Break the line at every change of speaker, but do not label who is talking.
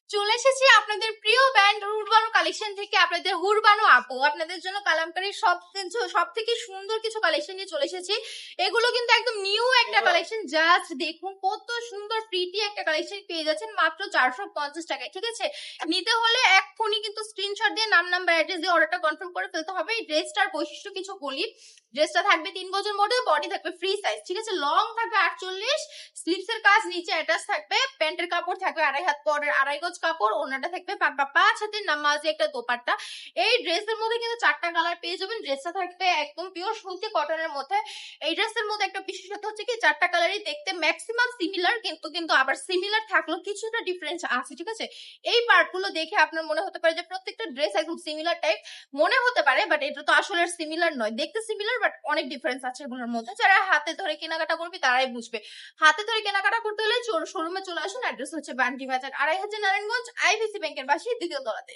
চলে এসেছি আপনাদের প্রিয় ব্যান্ড হুরবানো কালেকশন থেকে। আপনাদের হুরবানো আপু আপনাদের জন্য কালামকারীর সব থেকে সুন্দর কিছু কালেকশন নিয়ে চলে এসেছি। এগুলো কিন্তু একদম নিউ একটা কালেকশন, জাস্ট দেখুন কত সুন্দর প্রিটি একটা কালেকশন পেয়ে যাচ্ছেন মাত্র 450 টাকায়। ঠিক আছে, নিতে হলে এক্ষুনি কিন্তু স্ক্রিনশট দিয়ে নাম নাম্বার অ্যাড্রেস দিয়ে অর্ডারটা কনফার্ম করে ফেলতে হবে। এই ড্রেসটার বৈশিষ্ট্য কিছু বলি। ড্রেসটা থাকবে 3 গজের মধ্যে, বডি থাকবে ফ্রি সাইজ। ঠিক আছে, লং থাকবে 48, স্লিভস এর কাজ নিচে অ্যাটাচ থাকবে, প্যান্টের কাপড় থাকবে 2.5 হাত পরের 2.5 গজ কাপড়, ওনাটা থাকবে 5 হাতের নামাজি একটা দোপাট্টা। এই ড্রেসের মধ্যে কিন্তু 4টা কালার পেয়ে যাবেন। ড্রেসটা থাকবে একদম পিওর সুতি কটনের মধ্যে। এই ড্রেসের মধ্যে একটা বিশেষত্ব হচ্ছে কি 4টা কালারই দেখতে ম্যাক্সিমাম সিমিলার, কিন্তু আবার সিমিলার থাকলেও কিছুটা ডিফারেন্স আছে। ঠিক আছে, এই পার্টগুলো দেখে আপনার মনে হতে পারে যে প্রত্যেকটা ড্রেস একদম সিমিলার টাইপ মনে হতে পারে, বাট এটা তো আসলে সিমিলার নয়। দেখতে সিমিলার বাট অনেক ডিফারেন্স আছে এগুলোর মধ্যে। যারা হাতে ধরে কেনাকাটা করবে তারাই বুঝবে। হাতে ধরে কেনাকাটা করতে হলে শোরুমে চলে আসুন। অ্যাড্রেস হচ্ছে বান্টি বাজার, 2.5 নারায়ণগঞ্জ, আইবিসি ব্যাংকের পাশে, দ্বিতীয় তলাতে।